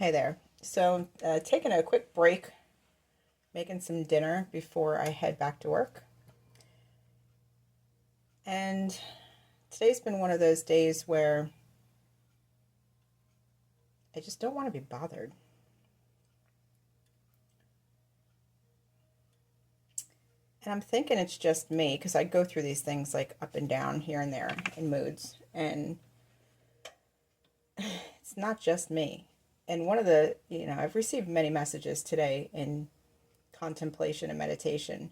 Hey there. So, taking a quick break, making some dinner before I head back to work. And today's been one of those days where I just don't want to be bothered. And I'm thinking it's just me because I go through these things like up and down here and there in moods. And it's not just me. And one of I've received many messages today in contemplation and meditation.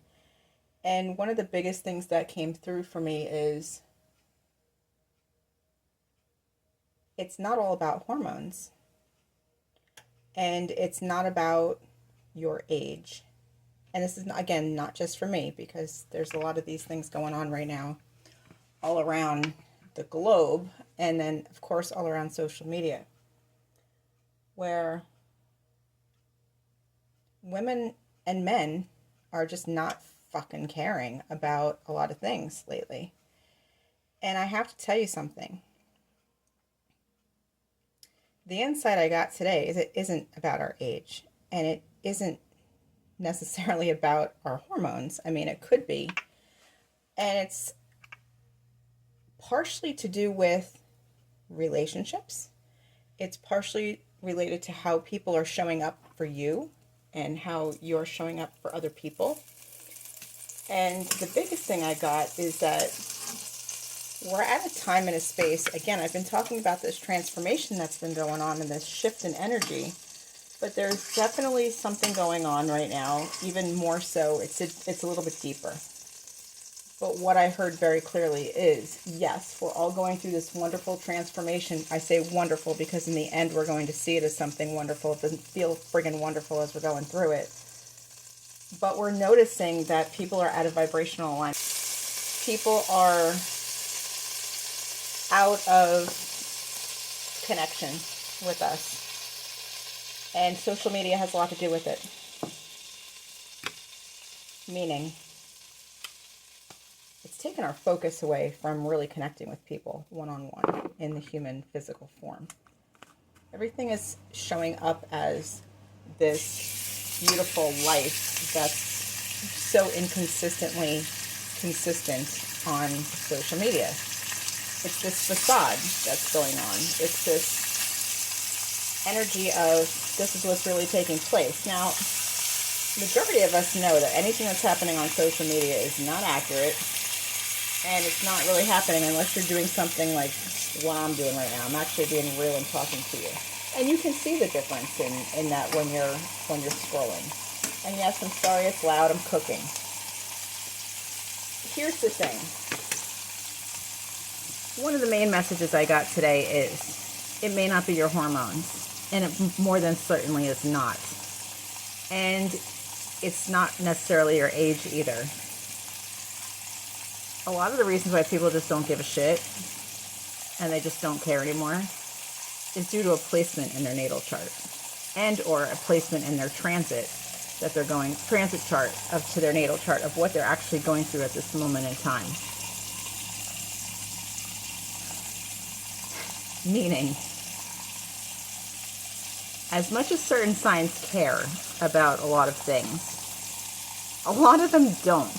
And one of the biggest things that came through for me is it's not all about hormones. And it's not about your age. And this is, again, not just for me, because there's a lot of these things going on right now all around the globe. And then, of course, all around social media, where women and men are just not fucking caring about a lot of things lately. And I have to tell you something. The insight I got today is it isn't about our age, and it isn't necessarily about our hormones. I mean, it could be. And it's partially to do with relationships. It's partially related to how people are showing up for you and how you're showing up for other people. And the biggest thing I got is that we're at a time and a space. Again, I've been talking about this transformation that's been going on and this shift in energy, but there's definitely something going on right now, even more so. It's a little bit deeper. But what I heard very clearly is, yes, we're all going through this wonderful transformation. I say wonderful because in the end, we're going to see it as something wonderful. It doesn't feel friggin' wonderful as we're going through it. But we're noticing that people are out of vibrational alignment. People are out of connection with us. And social media has a lot to do with it. Meaning, it's taken our focus away from really connecting with people one-on-one in the human physical form. Everything is showing up as this beautiful life that's so inconsistently consistent on social media. It's this facade that's going on. It's this energy of this is what's really taking place. Now, majority of us know that anything that's happening on social media is not accurate, and it's not really happening unless you're doing something like what I'm doing right now. I'm actually being real and talking to you. And you can see the difference in that when you're scrolling. And yes, I'm sorry it's loud, I'm cooking. Here's the thing. One of the main messages I got today is it may not be your hormones, and it more than certainly is not. And it's not necessarily your age either. A lot of the reasons why people just don't give a shit and they just don't care anymore is due to a placement in their natal chart and or a placement in their transit that they're going, transit chart to their natal chart of what they're actually going through at this moment in time. Meaning, as much as certain signs care about a lot of things, a lot of them don't.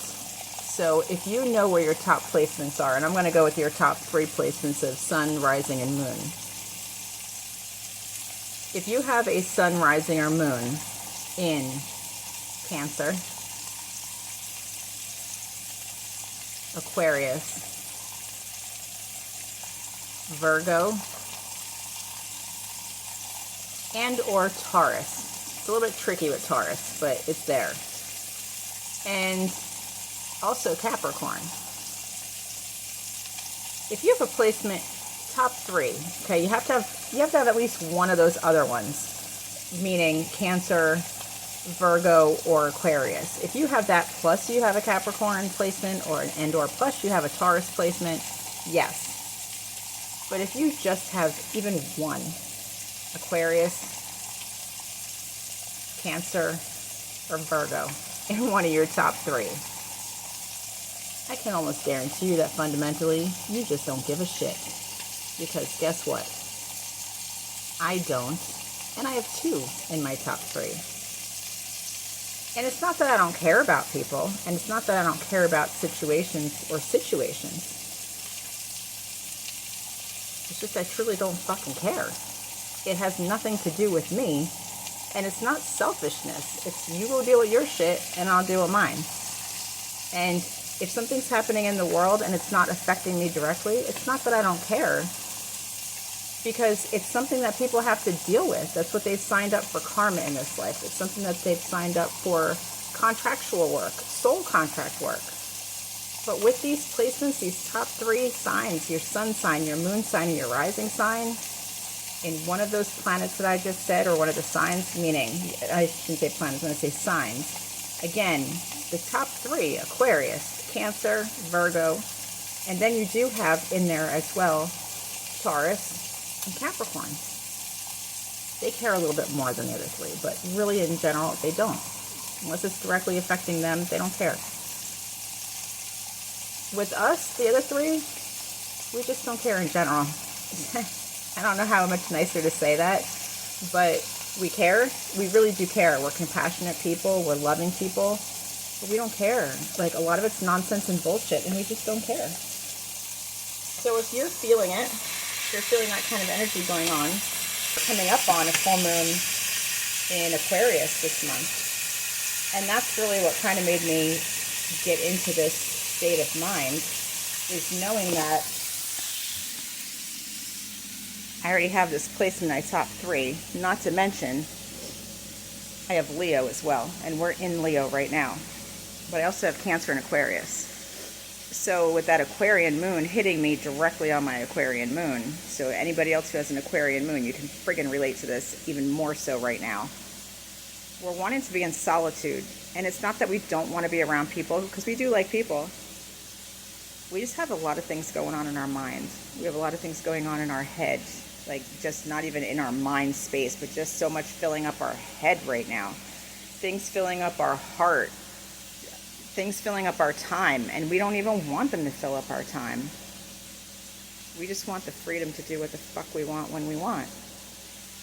So if you know where your top placements are, and I'm going to go with your top 3 placements of sun, rising, and moon. If you have a sun, rising, or moon in Cancer, Aquarius, Virgo, and or Taurus. It's a little bit tricky with Taurus, but it's there. And also Capricorn. If you have a placement top 3, okay, you have to have at least one of those other ones, meaning Cancer, Virgo, or Aquarius. If you have that plus you have a Capricorn placement or plus you have a Taurus placement, yes. But if you just have even one, Aquarius, Cancer, or Virgo in one of your top 3, I can almost guarantee you that fundamentally, you just don't give a shit. Because guess what? I don't, and I have 2 in my top 3. And it's not that I don't care about people, and it's not that I don't care about situations or situations. It's just I truly don't fucking care. It has nothing to do with me, and it's not selfishness. It's you go deal with your shit, and I'll deal with mine. And if something's happening in the world and it's not affecting me directly, it's not that I don't care, because it's something that people have to deal with. That's what they've signed up for karma in this life. It's something that they've signed up for contractual work, soul contract work. But with these placements, these top 3 signs, your sun sign, your moon sign, and your rising sign, in one of those planets that I just said, or one of the signs, meaning, I shouldn't say planets, I'm going to say signs. Again, the top 3, Aquarius, Cancer, Virgo, and then you do have in there as well Taurus and Capricorn. They care a little bit more than the other 3, but really in general, they don't. Unless it's directly affecting them, they don't care. With us, the other 3, we just don't care in general. I don't know how much nicer to say that, but we care. We really do care. We're compassionate people. We're loving people. But we don't care. Like, a lot of it's nonsense and bullshit, and we just don't care. So if you're feeling it, if you're feeling that kind of energy going on, we're coming up on a full moon in Aquarius this month. And that's really what kind of made me get into this state of mind, is knowing that I already have this place in my top 3, not to mention I have Leo as well, and we're in Leo right now. But I also have Cancer and Aquarius. So with that Aquarian moon hitting me directly on my Aquarian moon, so anybody else who has an Aquarian moon, you can friggin' relate to this even more so right now. We're wanting to be in solitude, and it's not that we don't want to be around people, because we do like people. We just have a lot of things going on in our minds. We have a lot of things going on in our head, like just not even in our mind space, but just so much filling up our head right now. Things filling up our heart. Things filling up our time, and we don't even want them to fill up our time. We just want the freedom to do what the fuck we want when we want.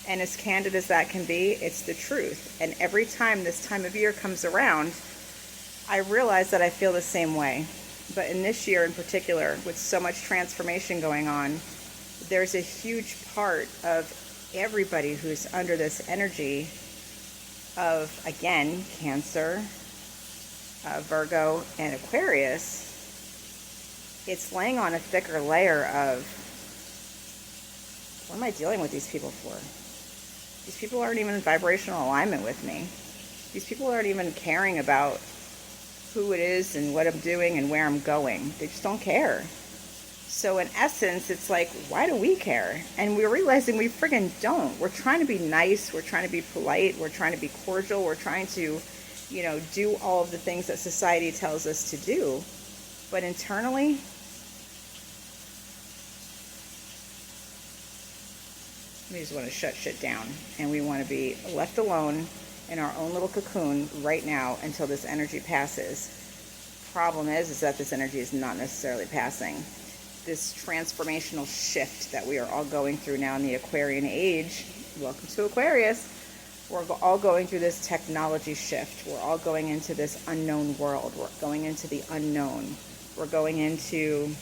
And as candid as that can be, it's the truth. And every time this time of year comes around, I realize that I feel the same way. But in this year in particular, with so much transformation going on, there's a huge part of everybody who's under this energy of, again, Cancer, Virgo, and Aquarius. It's laying on a thicker layer of, what am I dealing with these people for? These people aren't even in vibrational alignment with me. These people aren't even caring about who it is and what I'm doing and where I'm going. They just don't care. So in essence, it's like, why do we care? And we're realizing we friggin' don't. We're trying to be nice. We're trying to be polite. We're trying to be cordial. We're trying to, do all of the things that society tells us to do. But internally, we just want to shut shit down. And we want to be left alone in our own little cocoon right now until this energy passes. Problem is that this energy is not necessarily passing. This transformational shift that we are all going through now in the Aquarian age, welcome to Aquarius, we're all going through this technology shift. We're all going into this unknown world. We're going into the unknown. We're going into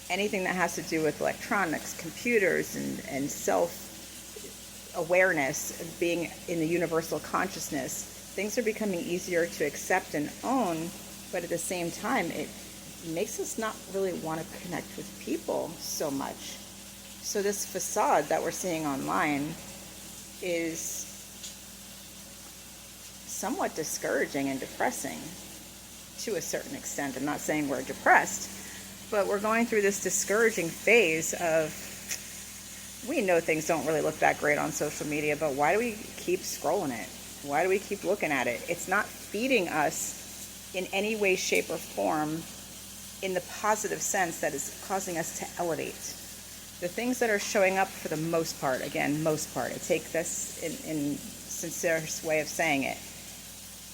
anything that has to do with electronics, computers, and self-awareness, being in the universal consciousness. Things are becoming easier to accept and own, but at the same time, it makes us not really want to connect with people so much. So this facade that we're seeing online is somewhat discouraging and depressing to a certain extent. I'm not saying we're depressed, but we're going through this discouraging phase of, we know things don't really look that great on social media, but why do we keep scrolling it? Why do we keep looking at it? It's not feeding us in any way, shape, or form in the positive sense that is causing us to elevate. The things that are showing up, for the most part, again, most part, I take this in sincerest way of saying it.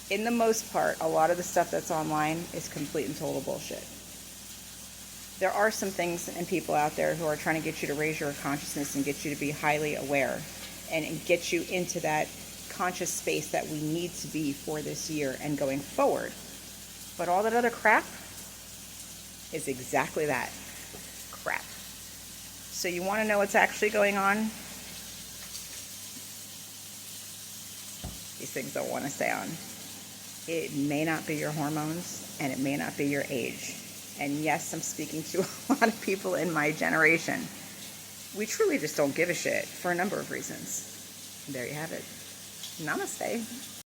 In the most part, a lot of the stuff that's online is complete and total bullshit. There are some things and people out there who are trying to get you to raise your consciousness and get you to be highly aware. and get you into that conscious space that we need to be for this year and going forward. But all that other crap is exactly that, crap. So you want to know what's actually going on? These things don't want to stay on. It may not be your hormones, and it may not be your age. And yes, I'm speaking to a lot of people in my generation. We truly just don't give a shit for a number of reasons. There you have it. Namaste.